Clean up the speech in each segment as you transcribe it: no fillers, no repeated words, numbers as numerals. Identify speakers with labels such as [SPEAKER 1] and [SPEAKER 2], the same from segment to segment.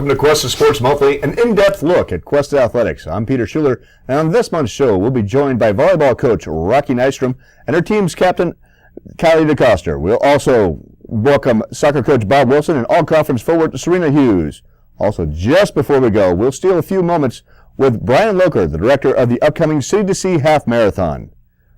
[SPEAKER 1] Welcome to Cuesta Sports Monthly, an in-depth look at Cuesta athletics. I'm Peter Schuler, and on this month's show, we'll be joined by volleyball coach Roche Nystrom and her team's captain Kylie Decoster. We'll also welcome soccer coach Bob Wilson and all-conference forward Serena Hughes. Also, just before we go, we'll steal a few moments with Brian Locher, the director of the upcoming City to Sea Half Marathon.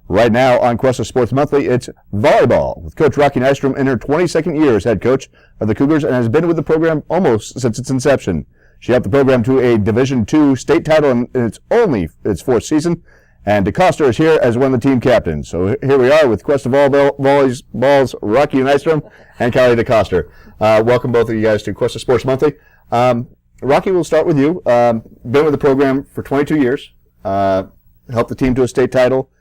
[SPEAKER 1] Right now on Cuesta Sports Monthly, it's volleyball with Coach Roche Nystrom in her 22nd year as head coach of the Cougars and has been with the program almost since its inception. She helped the program to a Division II state title in its fourth season, and Decoster is here as one of the team captains. So here we are with Cuesta Volleyball's Roche Nystrom and Kylie Decoster. Welcome both of you guys to Cuesta Sports Monthly. Roche, we'll start with you. Been with the program for 22 years, helped the team to a state title.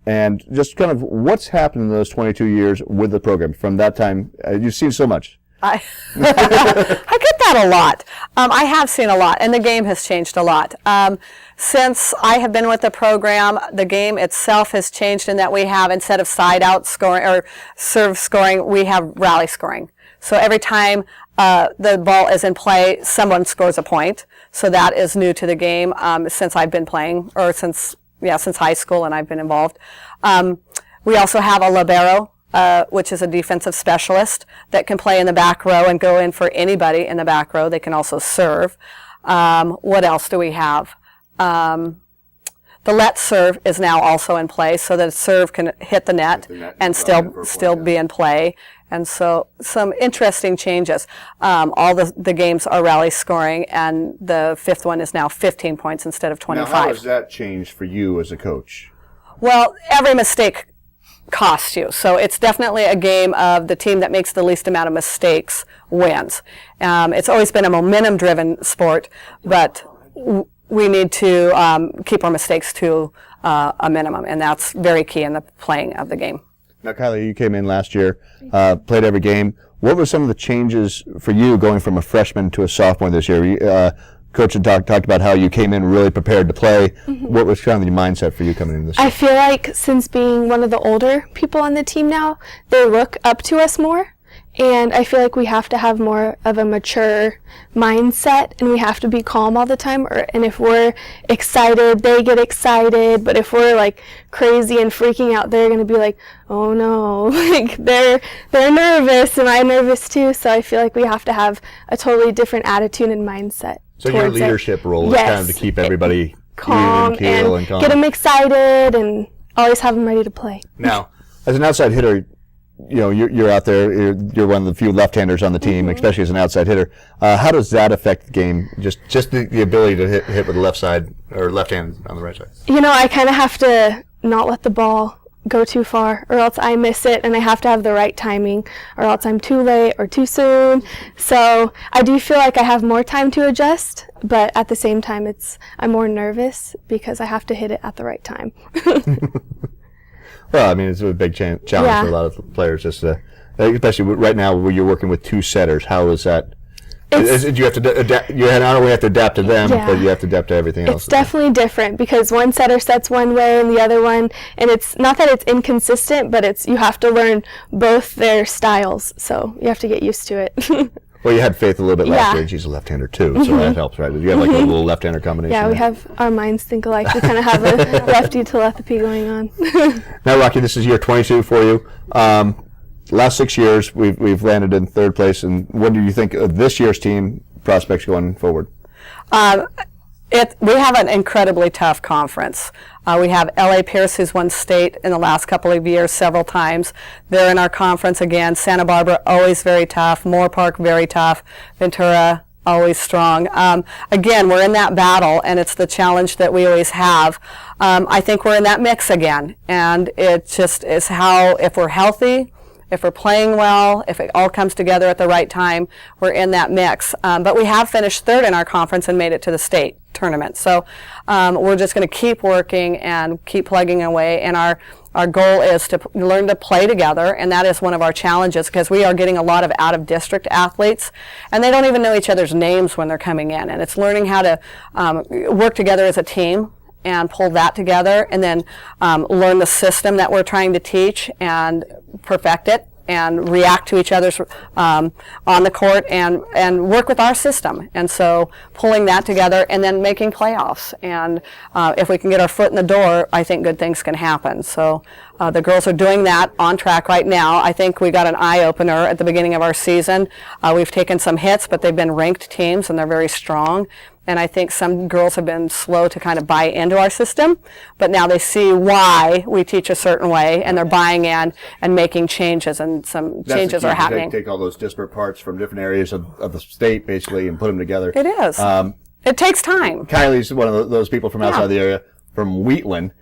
[SPEAKER 1] And just kind of what's happened in those 22 years with the program from that time? You've seen so much.
[SPEAKER 2] I get that a lot. I have seen a lot, and the game has changed a lot. Since I have been with the program, the game itself has changed in that we have, instead of side-out scoring or serve scoring, we have rally scoring. So every time the ball is in play, someone scores a point. So that is new to the game since I've been playing, or since high school, and I've been involved. We also have a libero, which is a defensive specialist that can play in the back row and go in for anybody in the back row. They can also serve. What else do we have? The let serve is now also in play, so that a serve can hit the net and still be in play. And so some interesting changes. All the games are rally scoring, and the fifth one is now 15 points instead of 25.
[SPEAKER 1] Now, how has that changed for you as a coach?
[SPEAKER 2] Well, every mistake costs you. So it's definitely a game of the team that makes the least amount of mistakes wins. It's always been a momentum-driven sport, but we need to keep our mistakes to a minimum, and that's very key in the playing of the game.
[SPEAKER 1] Now, Kylie, you came in last year, played every game. What were some of the changes for you going from a freshman to a sophomore this year? Coach had talked about how you came in really prepared to play. Mm-hmm. What was kind of the mindset for you coming in this year?
[SPEAKER 3] I feel like since being one of the older people on the team now, they look up to us more. And I feel like we have to have more of a mature mindset, and we have to be calm all the time. And if we're excited, they get excited. But if we're like crazy and freaking out, they're going to be like, oh no, like they're nervous, and I'm nervous too. So I feel like we have to have a totally different attitude and mindset.
[SPEAKER 1] So your leadership role is kind of to keep everybody
[SPEAKER 3] calm and calm. Get them excited and always have them ready to play.
[SPEAKER 1] Now, as an outside hitter, you know, you're out there, you're one of the few left-handers on the team, mm-hmm. especially as an outside hitter. How does that affect the game, just the ability to hit with the left side, or left hand on the right side?
[SPEAKER 3] You know, I kind of have to not let the ball go too far, or else I miss it, and I have to have the right timing, or else I'm too late or too soon. So I do feel like I have more time to adjust, but at the same time I'm more nervous because I have to hit it at the right time.
[SPEAKER 1] Well, I mean, it's a big challenge for a lot of players, just especially right now where you're working with two setters. How is that? You have to adapt. You not only have to adapt to them, but you have to adapt to everything else.
[SPEAKER 3] It's definitely different because one setter sets one way and the other one, and it's not that it's inconsistent, but you have to learn both their styles. So you have to get used to it.
[SPEAKER 1] Well, you had Faith a little bit last year, and she's a left-hander too, so that helps, right? You have like a little left-hander combination.
[SPEAKER 3] Yeah, we have our minds think alike. We kind of have a lefty to lefty going on.
[SPEAKER 1] Now, Roche, this is year 22 for you. Last 6 years, we've landed in third place, and what do you think of this year's team prospects going forward?
[SPEAKER 2] We have an incredibly tough conference. We have LA Pierce, who's won state in the last couple of years several times. They're in our conference again. Santa Barbara, always very tough. Moore Park, very tough. Ventura, always strong. Again, we're in that battle, and it's the challenge that we always have. I think we're in that mix again, and it just is how, if we're healthy, if we're playing well, if it all comes together at the right time, we're in that mix. But we have finished third in our conference and made it to the state tournament. So we're just going to keep working and keep plugging away. And our goal is to learn to play together, and that is one of our challenges because we are getting a lot of out-of-district athletes, and they don't even know each other's names when they're coming in. And it's learning how to work together as a team and pull that together, and then learn the system that we're trying to teach and perfect it. and react to each other's on the court and work with our system. And so pulling that together and then making playoffs. And if we can get our foot in the door, I think good things can happen. So the girls are doing that on track right now. I think we got an eye-opener at the beginning of our season. We've taken some hits, but they've been ranked teams and they're very strong. And I think some girls have been slow to kind of buy into our system, but now they see why we teach a certain way, and they're buying in and making changes, and some changes are happening.
[SPEAKER 1] Take all those disparate parts from different areas of the state, basically, and put them together.
[SPEAKER 2] It is. It takes time.
[SPEAKER 1] Kylie's one of those people from outside the area, from Wheatland.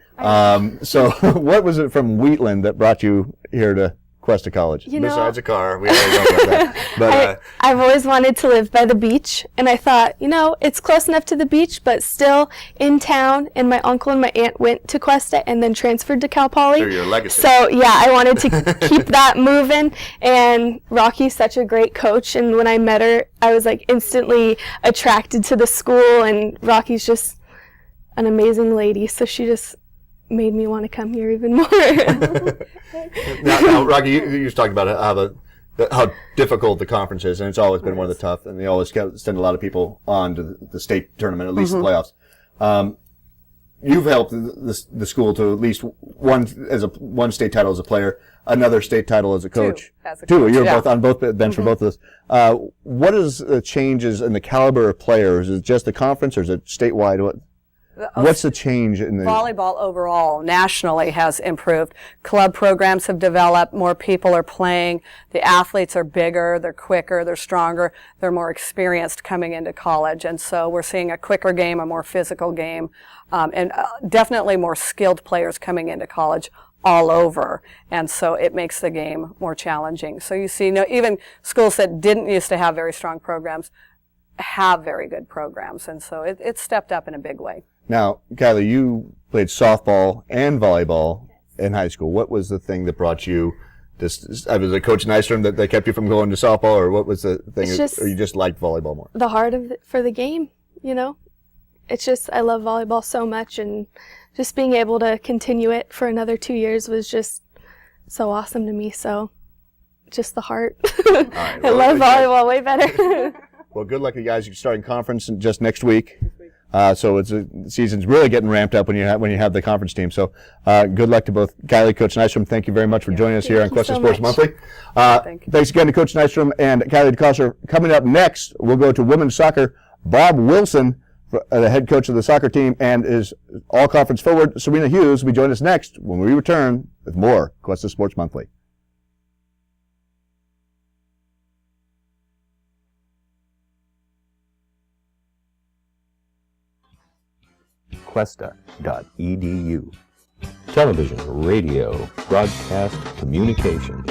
[SPEAKER 1] So what was it from Wheatland that brought you here to Cuesta College? Besides a car, we already know about that. But
[SPEAKER 3] I've always wanted to live by the beach, and I thought, it's close enough to the beach, but still in town. And my uncle and my aunt went to Cuesta and then transferred to Cal Poly.
[SPEAKER 1] They're your legacy.
[SPEAKER 3] So yeah, I wanted to keep that moving. And Rocky's such a great coach, and when I met her, I was like instantly attracted to the school. And Rocky's just an amazing lady, so she just made me want to come here even more.
[SPEAKER 1] now, Rocky, you just talked about how difficult the conference is, and it's always been one of the tough, and they always send a lot of people on to the state tournament, at least the playoffs. You've helped the school to at least one state title as a player, another state title as a coach. Two. You're both on both bench for both of those. What is the changes in the caliber of players? Is it just the conference, or is it statewide? What's the change in the
[SPEAKER 2] volleyball overall nationally has improved? Club programs have developed, more people are playing, the athletes are bigger, they're quicker, they're stronger, they're more experienced coming into college, and so we're seeing a quicker game, a more physical game, and definitely more skilled players coming into college all over, and so it makes the game more challenging. So you see, even schools that didn't used to have very strong programs have very good programs, and so it's stepped up in a big way.
[SPEAKER 1] Now, Kylie, you played softball and volleyball in high school. What was the thing that brought you was it Coach Nystrom that kept you from going to softball, or what was the thing, or you just liked volleyball more?
[SPEAKER 3] The heart for the game, It's just, I love volleyball so much, and just being able to continue it for another 2 years was just so awesome to me. So, just the heart. Right, I love volleyball way better.
[SPEAKER 1] Well, good luck to you guys. You're starting conference just next week. So the season's really getting ramped up when you have the conference team. So good luck to both Kylie, Coach Nystrom. Thank you very much for joining us here on Cuesta Sports Monthly. Thanks again to Coach Nystrom and Kylie Decoster. Coming up next, we'll go to women's soccer. Bob Wilson, the head coach of the soccer team, and is all-conference forward Serena Hughes will be joining us next when we return with more Cuesta Sports Monthly.
[SPEAKER 4] Cuesta.edu. Television, radio, broadcast, communications.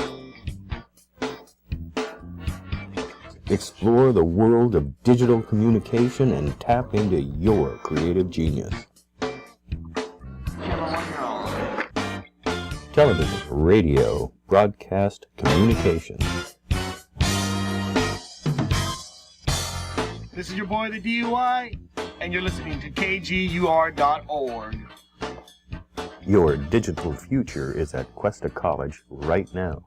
[SPEAKER 4] Explore the world of digital communication and tap into your creative genius. Television, radio, broadcast, communications.
[SPEAKER 5] This is your boy, the DUI, and you're listening to KGUR.org.
[SPEAKER 4] Your digital future is at Cuesta College right now.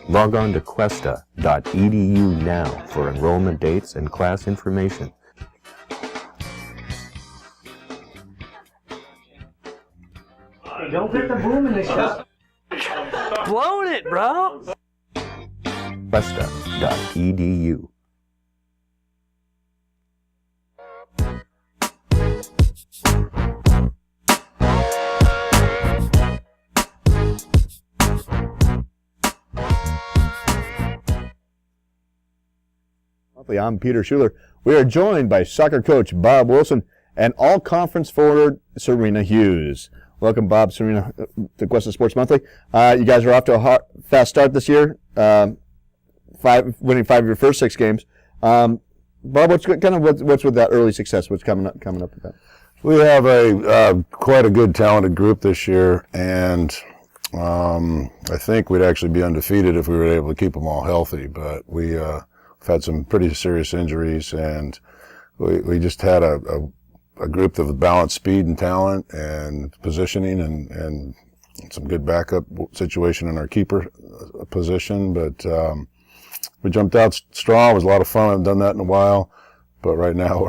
[SPEAKER 4] Log on to Cuesta.edu now for enrollment dates and class information.
[SPEAKER 6] Don't get the boom in the shot. Blown it, bro.
[SPEAKER 4] Cuesta.edu.
[SPEAKER 1] I'm Peter Schuler. We are joined by soccer coach Bob Wilson and all-conference forward Serena Hughes. Welcome, Bob, Serena, to Cuesta Sports Monthly. You guys are off to a fast start this year, winning 5 of your first 6 games. Bob, what's with that early success? What's coming up with that?
[SPEAKER 7] We have a quite a good talented group this year, and I think we'd actually be undefeated if we were able to keep them all healthy. But we've had some pretty serious injuries, and we just had a a group of balanced speed and talent and positioning and some good backup situation in our keeper position. But we jumped out strong. It was a lot of fun. I haven't done that in a while. But right now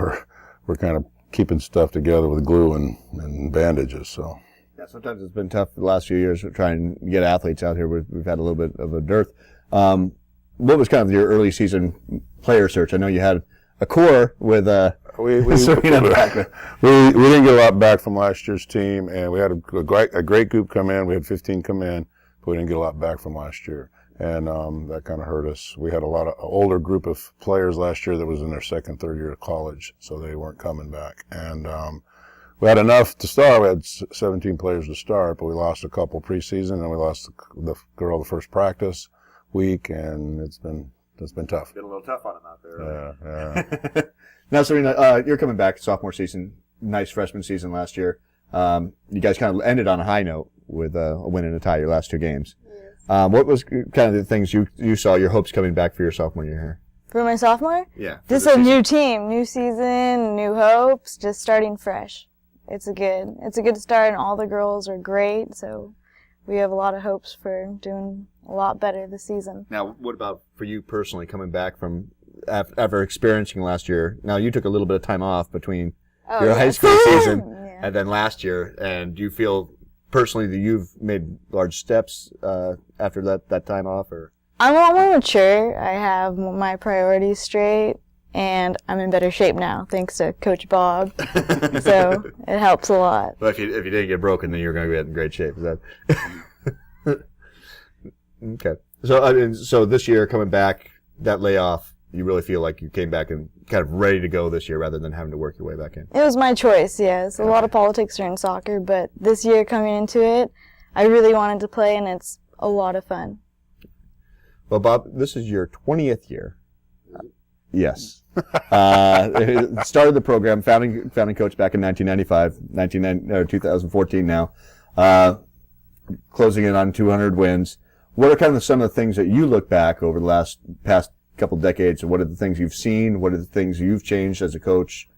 [SPEAKER 7] we're kind of keeping stuff together with glue and bandages. So.
[SPEAKER 1] Yeah, sometimes it's been tough the last few years to try and get athletes out here. We've had a little bit of a dearth. What was kind of your early season player search? I know you had a core with Serena back then.
[SPEAKER 7] We didn't get a lot back from last year's team, and we had a great group come in. We had 15 come in, but we didn't get a lot back from last year, and that kind of hurt us. We had a lot of older group of players last year that was in their second, third year of college, so they weren't coming back. And we had enough to start. We had 17 players to start, but we lost a couple preseason, and we lost the girl the first practice week, and it's been tough.
[SPEAKER 1] Been a little tough on him out there.
[SPEAKER 7] Yeah.
[SPEAKER 1] Now, Serena, you're coming back sophomore season, nice freshman season last year. You guys kind of ended on a high note with a win and a tie your last two games. Yes. What was kind of the things you saw, your hopes coming back for your sophomore year here?
[SPEAKER 8] For my sophomore?
[SPEAKER 1] Yeah.
[SPEAKER 8] Just a new team, new season, new hopes, just starting fresh. It's a good start, and all the girls are great, so we have a lot of hopes for doing a lot better this season.
[SPEAKER 1] Now, what about for you personally coming back from after experiencing last year? Now, you took a little bit of time off between your high school season and then last year, and do you feel personally that you've made large steps after that time off? Or
[SPEAKER 8] I'm a lot more mature. I have my priorities straight, and I'm in better shape now, thanks to Coach Bob. So it helps a lot.
[SPEAKER 1] Well, if you didn't get broken, then you're going to be in great shape. Is that okay? So this year coming back, that layoff, you really feel like you came back and kind of ready to go this year rather than having to work your way back in?
[SPEAKER 8] It was my choice, yes. A lot of politics are in soccer, but this year coming into it, I really wanted to play, and it's a lot of fun.
[SPEAKER 1] Well, Bob, this is your 20th year. Yes. Started the program, founding coach back in 1995, 2014 now. Closing in on 200 wins. What are kind of some of the things that you look back over the past couple decades, and what are the things you've seen? What are the things you've changed as a coach?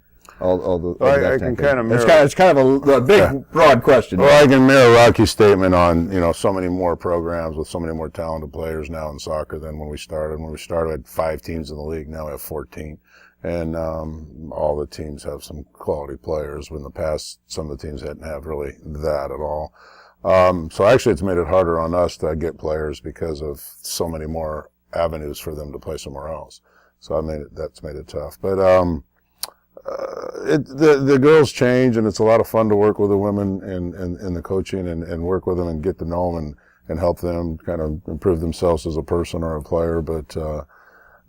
[SPEAKER 7] I can kind of mirror.
[SPEAKER 1] It's kind of a big, broad question.
[SPEAKER 7] Well, I can mirror Rocky's statement on, so many more programs with so many more talented players now in soccer than when we started. When we started, we had 5 teams in the league. Now we have 14. And all the teams have some quality players. When in the past, some of the teams didn't have really that at all. So actually, it's made it harder on us to get players because of so many more avenues for them to play somewhere else. So that's made it tough. But the girls change, and it's a lot of fun to work with the women in the coaching and work with them and get to know them and help them kind of improve themselves as a person or a player. But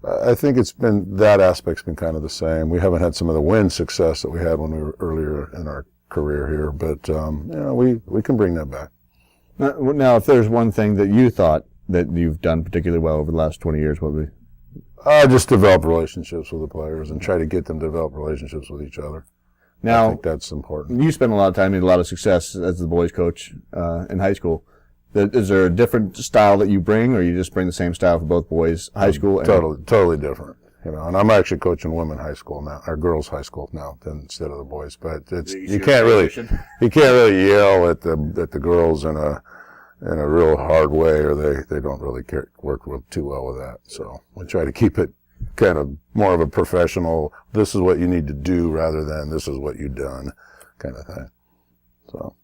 [SPEAKER 7] I think that aspect's been kind of the same. We haven't had some of the win success that we had when we were earlier in our career here, but we can bring that back.
[SPEAKER 1] Now, if there's one thing that you thought that you've done particularly well over the last 20 years, what would be?
[SPEAKER 7] Just develop relationships with the players and try to get them to develop relationships with each other.
[SPEAKER 1] Now,
[SPEAKER 7] I think that's important.
[SPEAKER 1] You spent a lot of time, you had a lot of success as the boys coach in high school. Is there a different style that you bring, or you just bring the same style for both boys, high school?
[SPEAKER 7] Totally different. And I'm actually coaching women high school now, or girls high school now, instead of the boys. But you can't really yell at the girls in a real hard way, or they don't really work too well with that. So we try to keep it kind of more of a professional, this is what you need to do rather than this is what you've done kind of thing. So.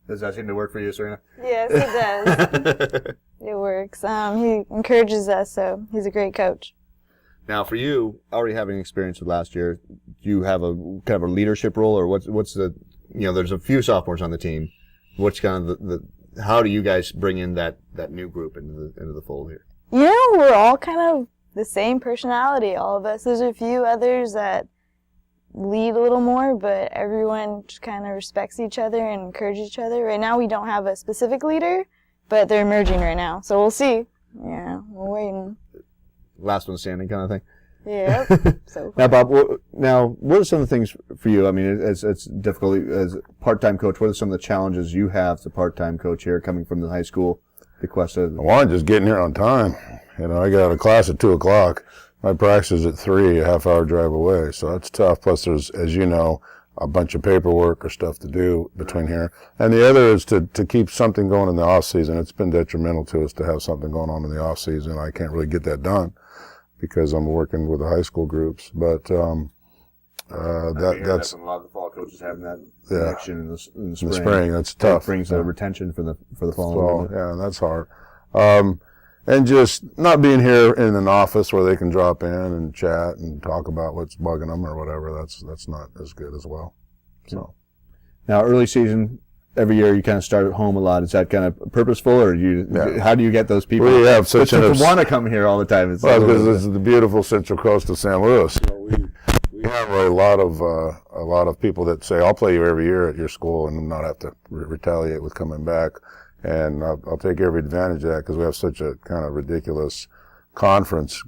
[SPEAKER 1] Does that seem to work for you, Serena?
[SPEAKER 8] Yes, it does. It works. He encourages us, so he's a great coach.
[SPEAKER 1] Now, for you, already having experience with last year, do you have a kind of a leadership role, or what's the, there's a few sophomores on the team. What's kind of how do you guys bring in that new group into the fold here?
[SPEAKER 8] We're all kind of the same personality, all of us. There's a few others that lead a little more, but everyone just kind of respects each other and encourages each other. Right now we don't have a specific leader, but they're emerging right now, so we'll see. Yeah, we're waiting.
[SPEAKER 1] Last one standing kind of thing.
[SPEAKER 8] Yeah. So
[SPEAKER 1] now, Bob, what are some of the things for you? I mean, it's difficult as a part-time coach. What are some of the challenges you have as a part-time coach here, coming from the high school to Cuesta?
[SPEAKER 7] One, just getting here on time. I got a class at 2:00. My practice is at 3:00, a half-hour drive away. So that's tough. Plus, there's, as you know, a bunch of paperwork or stuff to do between here. And the other is to keep something going in the off season. It's been detrimental to us to have something going on in the off season. I can't really get that done because I'm working with the high school groups. But that's
[SPEAKER 1] a lot of the fall coaches having that connection in the spring.
[SPEAKER 7] In the spring, that's tough.
[SPEAKER 1] That brings the retention for the fall.
[SPEAKER 7] Yeah, that's hard. And just not being here in an office where they can drop in and chat and talk about what's bugging them or whatever, that's not as good as well. So
[SPEAKER 1] now, early season, every year you kind of start at home a lot. Is that kind of purposeful, or how do you get those people
[SPEAKER 7] we have such
[SPEAKER 1] to want to come here all the time?
[SPEAKER 7] Because this is the beautiful Central Coast of San Luis. So we have a lot of people that say, "I'll play you every year at your school," and not have to retaliate with coming back. And I'll take every advantage of that because we have such a kind of ridiculous conference,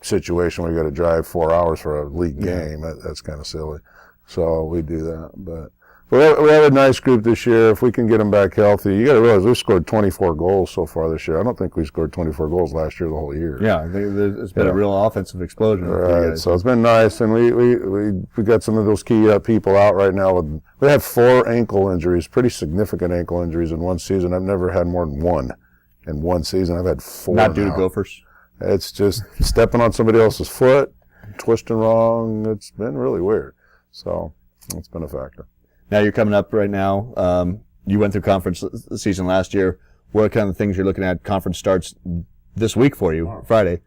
[SPEAKER 7] situation where you got to drive 4 hours for a league game. That's kind of silly. So we do that. But we have a nice group this year. If we can get them back healthy, you got to realize we've scored 24 goals so far this year. I don't think we scored 24 goals last year the whole year.
[SPEAKER 1] Yeah, I think it's been a real offensive explosion.
[SPEAKER 7] Right. So it's been nice, and we got some of those key people out right now. We had 4 ankle injuries, pretty significant ankle injuries in one season. I've never had more than one in one season. I've had 4.
[SPEAKER 1] Not due to Gophers.
[SPEAKER 7] It's just stepping on somebody else's foot, twisting wrong. It's been really weird. So it's been a factor.
[SPEAKER 1] Now you're coming up right now. You went through conference season last year. What kind of things you're looking at? Conference starts this week for you, Friday.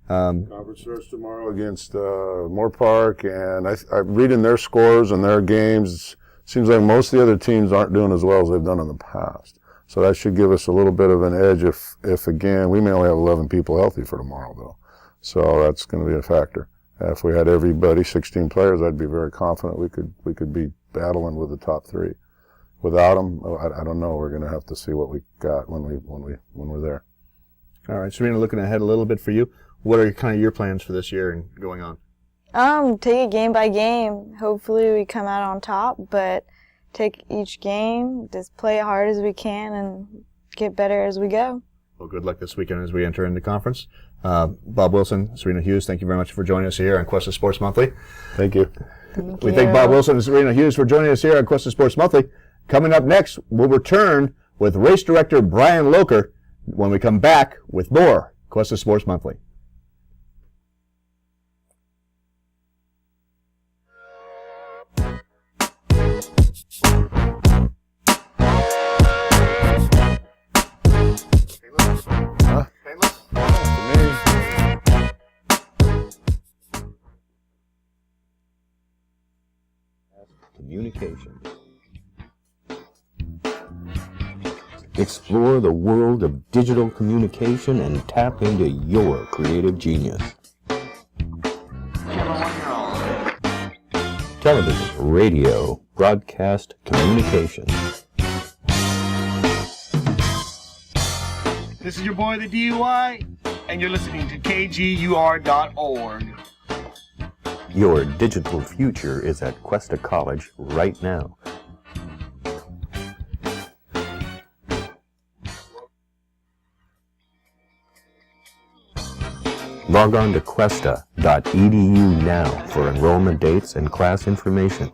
[SPEAKER 7] Conference starts tomorrow against Moore Park, and I'm reading their scores and their games. Seems like most of the other teams aren't doing as well as they've done in the past. So that should give us a little bit of an edge if again, we may only have 11 people healthy for tomorrow, though. So that's going to be a factor. If we had everybody, 16 players, I'd be very confident we could be battling with the top 3. Without them, I don't know. We're going to have to see what we got when we're there.
[SPEAKER 1] All right, Serena, looking ahead a little bit for you. What are kind of your plans for this year and going on?
[SPEAKER 8] Take it game by game. Hopefully we come out on top, but take each game, just play it hard as we can and get better as we go.
[SPEAKER 1] Well, good luck this weekend as we enter into conference. Bob Wilson, Serena Hughes, thank you very much for joining us here on Cuesta Sports Monthly.
[SPEAKER 7] Thank you.
[SPEAKER 1] We thank Bob Wilson and Serena Hughes for joining us here on Cuesta Sports Monthly. Coming up next, we'll return with race director Brian Locher when we come back with more Cuesta Sports Monthly.
[SPEAKER 4] Communication. Explore the world of digital communication and tap into your creative genius. Television, radio, broadcast, communication.
[SPEAKER 5] This is your boy, the DUI, and you're listening to KGUR.org.
[SPEAKER 4] Your digital future is at Cuesta College right now. Log on to Cuesta.edu now for enrollment dates and class information.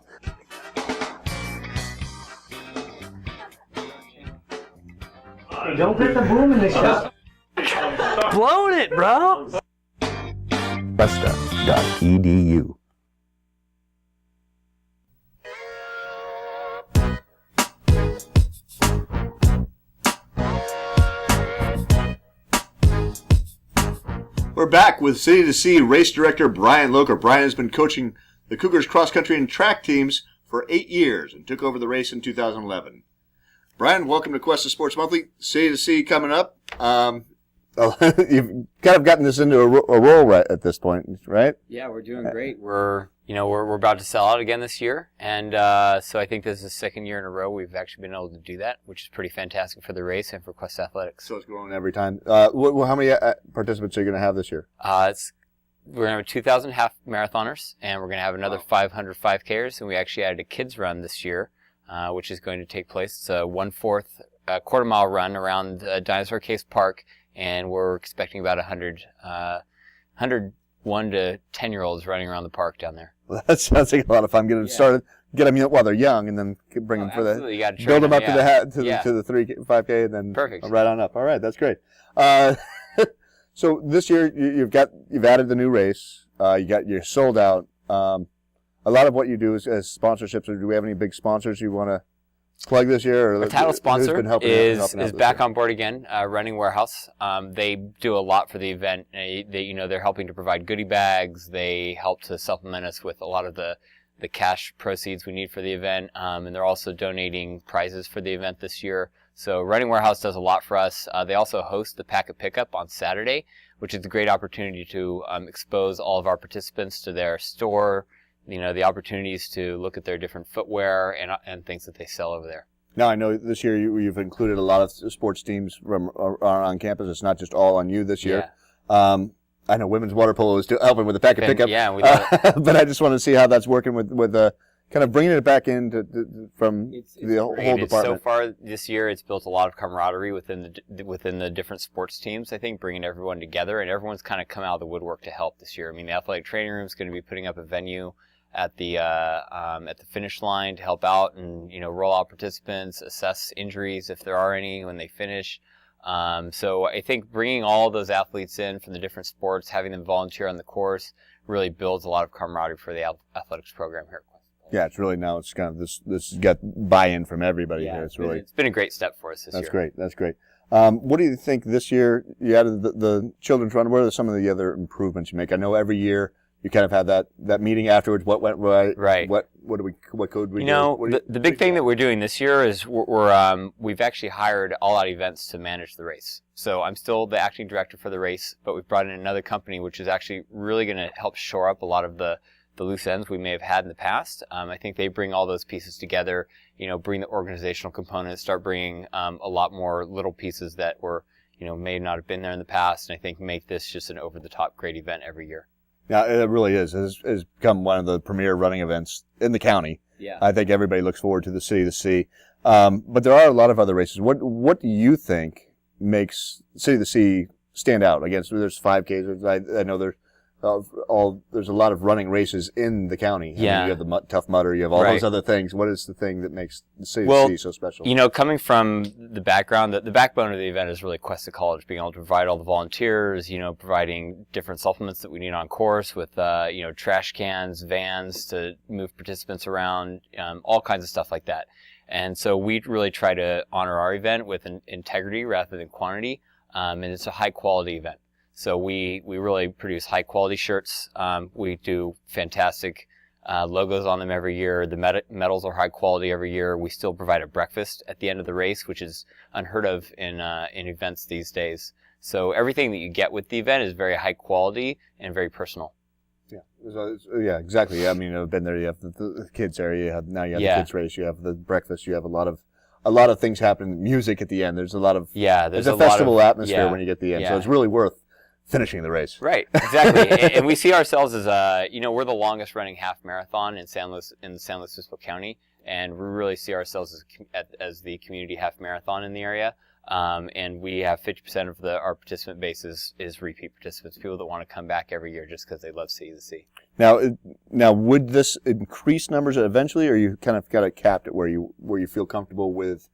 [SPEAKER 6] Don't hit the boom in the shot. Blown it, bro.
[SPEAKER 4] Cuesta.edu.
[SPEAKER 1] We're back with City to Sea race director Brian Locher. Brian has been coaching the Cougars cross country and track teams for 8 years and took over the race in 2011. Brian, welcome to Cuesta Sports Monthly. City to Sea coming up. You've kind of gotten this into a role right at this point, right?
[SPEAKER 9] Yeah, we're doing great. We're about to sell out again this year, and so I think this is the second year in a row we've actually been able to do that, which is pretty fantastic for the race and for Cuesta Athletics.
[SPEAKER 1] So it's growing every time. How many participants are you going to have this year?
[SPEAKER 9] We're going to have 2,000 half marathoners, and we're going to have another 500 5Kers, and we actually added a kids run this year, which is going to take place. It's a 1/4 quarter-mile run around Dinosaur Case Park, and we're expecting about 100 1 to 10-year-olds running around the park down there.
[SPEAKER 1] Well, that sounds like a lot of fun. Get them started, get them while they're young, and then bring them for
[SPEAKER 9] absolutely. You gotta
[SPEAKER 1] the
[SPEAKER 9] train
[SPEAKER 1] build them up
[SPEAKER 9] them,
[SPEAKER 1] to the 5K, and then
[SPEAKER 9] Perfect.
[SPEAKER 1] right on up. All right, that's great. So this year you've added the new race. You're sold out. A lot of what you do is as sponsorships. Or do we have any big sponsors you want to plug this year? Or
[SPEAKER 9] Our title sponsor is back
[SPEAKER 1] year?
[SPEAKER 9] on board again, Running Warehouse. They do a lot for the event. They're helping to provide goodie bags. They help to supplement us with a lot of the cash proceeds we need for the event, and they're also donating prizes for the event this year. So Running Warehouse does a lot for us. They also host the Packet Pickup on Saturday, which is a great opportunity to expose all of our participants to their store, the opportunities to look at their different footwear and things that they sell over there.
[SPEAKER 1] Now, I know this year you've included a lot of sports teams from on campus. It's not just all on you this year.
[SPEAKER 9] Yeah.
[SPEAKER 1] I know women's water polo is still helping with the Packet Pickup.
[SPEAKER 9] Yeah, we love it.
[SPEAKER 1] But I just want to see how that's working with kind of bringing it back in from the whole department.
[SPEAKER 9] So far this year, it's built a lot of camaraderie within the different sports teams. I think bringing everyone together, and everyone's kind of come out of the woodwork to help this year. I mean, the athletic training room is going to be putting up a venue at the finish line to help out and roll out participants, assess injuries if there are any when they finish. So I think bringing all those athletes in from the different sports, having them volunteer on the course, really builds a lot of camaraderie for the athletics program here at Cuesta.
[SPEAKER 1] Yeah, it's kind of this got buy-in from everybody here. It's
[SPEAKER 9] been a great step for us this year.
[SPEAKER 1] That's great. What do you think this year? You added the children's run. What are some of the other improvements you make? I know every year you kind of have that meeting afterwards. What went right?
[SPEAKER 9] Right.
[SPEAKER 1] What could we do?
[SPEAKER 9] The big thing that we're doing this year is we've actually hired All Out Events to manage the race. So I'm still the acting director for the race, but we've brought in another company which is actually really going to help shore up a lot of the loose ends we may have had in the past. I think they bring all those pieces together, bring the organizational component, start bringing a lot more little pieces that were, may not have been there in the past, and I think make this just an over-the-top great event every year.
[SPEAKER 1] Yeah, it really is. It's become one of the premier running events in the county.
[SPEAKER 9] Yeah.
[SPEAKER 1] I think everybody looks forward to the City to See. But there are a lot of other races. What do you think makes City to See stand out against? There's 5Ks. I know there's a lot of running races in the county.
[SPEAKER 9] Yeah.
[SPEAKER 1] You have the Tough Mudder. You have all those other things. What is the thing that makes the City to See so special?
[SPEAKER 9] Coming from the background, the backbone of the event is really Cuesta College, being able to provide all the volunteers, providing different supplements that we need on course with, trash cans, vans to move participants around, all kinds of stuff like that. And so we really try to honor our event with integrity rather than quantity, and it's a high quality event. So we really produce high quality shirts. We do fantastic logos on them every year. The medals are high quality every year. We still provide a breakfast at the end of the race, which is unheard of in events these days. So everything that you get with the event is very high quality and very personal.
[SPEAKER 1] Yeah, exactly. I mean, I've been there. You have the kids area. Now you have the kids race. You have the breakfast. You have a lot of things happening. Music at the end. There's a lot of
[SPEAKER 9] there's
[SPEAKER 1] a festival atmosphere when you get to the end.
[SPEAKER 9] Yeah.
[SPEAKER 1] So it's really worth finishing the race.
[SPEAKER 9] Right, exactly. and we see ourselves as we're the longest running half marathon in the San Luis Obispo County, and we really see ourselves as the community half marathon in the area. And we have 50% of our participant base is repeat participants, people that want to come back every year just because they love City to See.
[SPEAKER 1] Now, would this increase numbers eventually, or you kind of got it capped at where you feel comfortable with,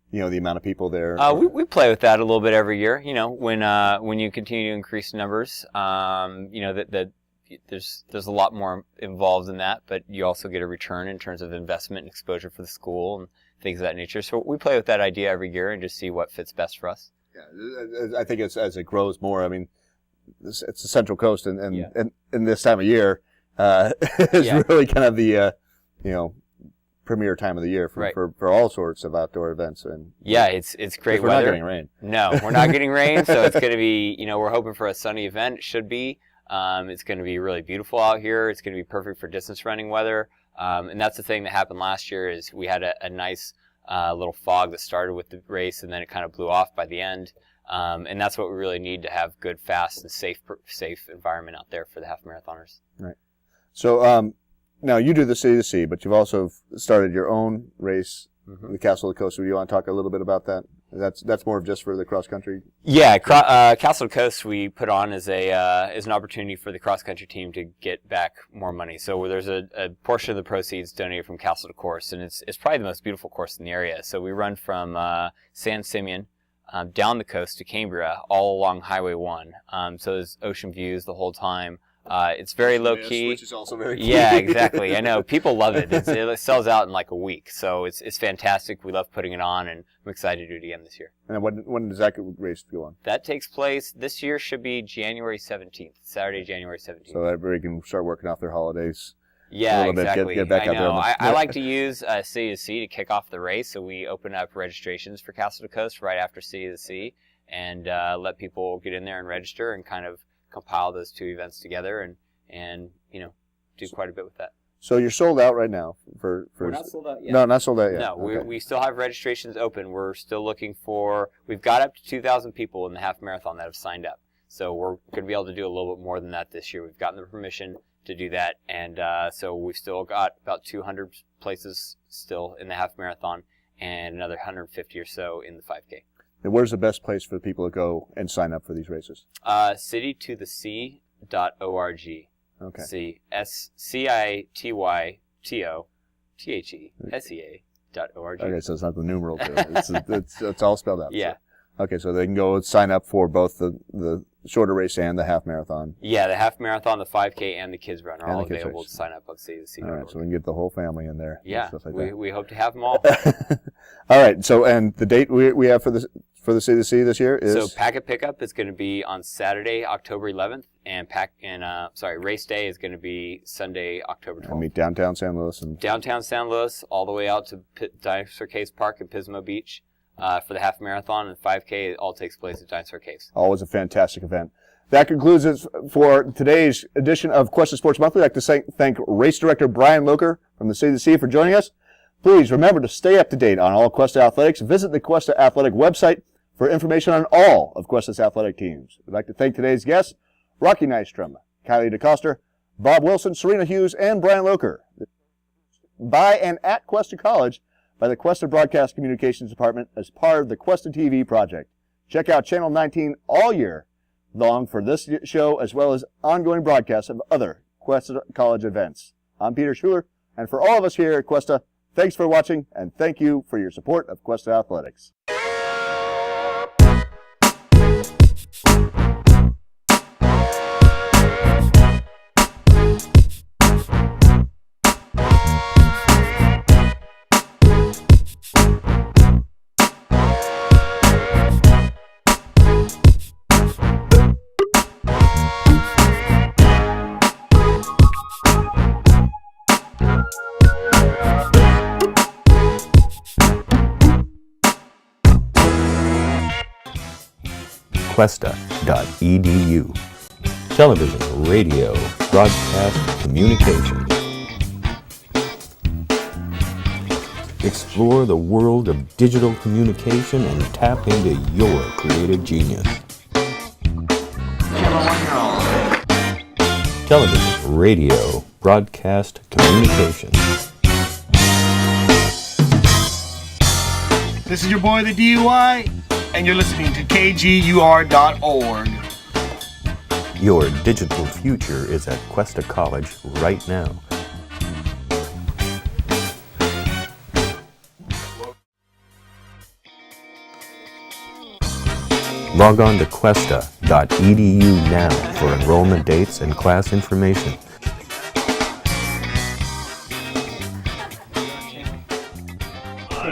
[SPEAKER 1] the amount of people there?
[SPEAKER 9] We play with that a little bit every year. When you continue to increase numbers, that there's a lot more involved in that, but you also get a return in terms of investment and exposure for the school and things of that nature. So we play with that idea every year and just see what fits best for us.
[SPEAKER 1] Yeah, I think as it grows more, I mean, it's the Central Coast, and this time of year is really kind of the premier time of the year for all sorts of outdoor events. And
[SPEAKER 9] it's great weather.
[SPEAKER 1] We're not getting rain.
[SPEAKER 9] No, we're not getting rain, so it's going to be, we're hoping for a sunny event. It should be. It's going to be really beautiful out here. It's going to be perfect for distance running weather. And that's the thing that happened last year is we had a nice little fog that started with the race, and then it kind of blew off by the end. And that's what we really need to have good, fast, and safe environment out there for the half marathoners.
[SPEAKER 1] Right. So now you do the City to See, but you've also started your own race, the Castle of the Coast. Do you want to talk a little bit about that? That's more of just for the cross country.
[SPEAKER 9] Yeah, Castle Coast we put on as an opportunity for the cross country team to get back more money. So there's a portion of the proceeds donated from Castle to Course, and it's probably the most beautiful course in the area. So we run from San Simeon down the coast to Cambria, all along Highway 1. So there's ocean views the whole time. It's very low key.
[SPEAKER 1] Which is also very key.
[SPEAKER 9] Yeah, exactly. I know people love it. It sells out in like a week, so it's fantastic. We love putting it on, and I'm excited to do it again this year.
[SPEAKER 1] And when does that race go on?
[SPEAKER 9] That takes place this year. Should be January 17th, Saturday, January 17th.
[SPEAKER 1] So everybody can start working off their holidays.
[SPEAKER 9] Yeah, exactly.
[SPEAKER 1] Get back
[SPEAKER 9] I
[SPEAKER 1] out there.
[SPEAKER 9] know. I like to use City to Sea to kick off the race, so we open up registrations for Castle to Coast right after City to Sea, and let people get in there and register and kind of compile those two events together and do quite a bit with that.
[SPEAKER 1] So you're sold out right now for
[SPEAKER 9] We're not sold out yet.
[SPEAKER 1] No, not sold out yet.
[SPEAKER 9] No,
[SPEAKER 1] Okay.
[SPEAKER 9] we still have registrations open. We're still looking for, we've got up to 2,000 people in the half marathon that have signed up. So we're going to be able to do a little bit more than that this year. We've gotten the permission to do that, and so we've still got about 200 places still in the half marathon and another 150 or so in the 5K.
[SPEAKER 1] And where's the best place for people to go and sign up for these races?
[SPEAKER 9] citytothesea.org.
[SPEAKER 1] Okay.
[SPEAKER 9] citytothesea.org.
[SPEAKER 1] Okay, so it's not the numeral to it. It's all spelled out.
[SPEAKER 9] Yeah.
[SPEAKER 1] So. Okay, so they can go sign up for both the shorter race and the half marathon.
[SPEAKER 9] Yeah, the half marathon, the 5K, and the kids run are
[SPEAKER 1] And
[SPEAKER 9] all
[SPEAKER 1] the kids
[SPEAKER 9] available
[SPEAKER 1] race.
[SPEAKER 9] to sign up on citytothesea.org.
[SPEAKER 1] All right, so we can get the whole family in there. and
[SPEAKER 9] Yeah,
[SPEAKER 1] stuff like that.
[SPEAKER 9] we hope to have them all.
[SPEAKER 1] All right, so and the date we have for the City to Sea this year is
[SPEAKER 9] So packet pickup is going to be on Saturday, October 11th, and race day is going to be Sunday, October 12th.
[SPEAKER 1] I meet downtown San Luis and
[SPEAKER 9] Downtown San Luis, all the way out to Dinosaur Caves Park and Pismo Beach for the half marathon, and 5K. It all takes place at Dinosaur Caves.
[SPEAKER 1] always a fantastic event. That concludes it for today's edition of Cuesta Sports Monthly. I'd like to thank Race Director Brian Locher from the City to Sea for joining us. Please remember to stay up to date on all Cuesta athletics. Visit the Cuesta Athletic website for information on all of Cuesta's athletic teams. I'd like to thank today's guests, Rocky Nystrom, Kylie Decoster, Bob Wilson, Serena Hughes, and Brian Locher. By and at Cuesta College by the Cuesta Broadcast Communications Department as part of the Cuesta TV project. Check out Channel 19 all year long for this show as well as ongoing broadcasts of other Cuesta College events. I'm Peter Schuler, and for all of us here at Cuesta, thanks for watching and thank you for your support of Cuesta Athletics.
[SPEAKER 4] Cuesta.edu. Television, radio, broadcast, communication. Explore the world of digital communication and tap into your creative genius. Television, radio, broadcast, communication.
[SPEAKER 5] This is your boy, the DUI, and you're listening to KGUR.org.
[SPEAKER 4] Your digital future is at Cuesta College right now. Log on to Cuesta.edu now for enrollment dates and class information.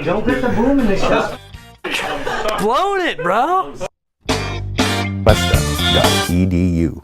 [SPEAKER 6] Don't get the boom in the shot. Blowing it, bro.
[SPEAKER 4] Cuesta.edu.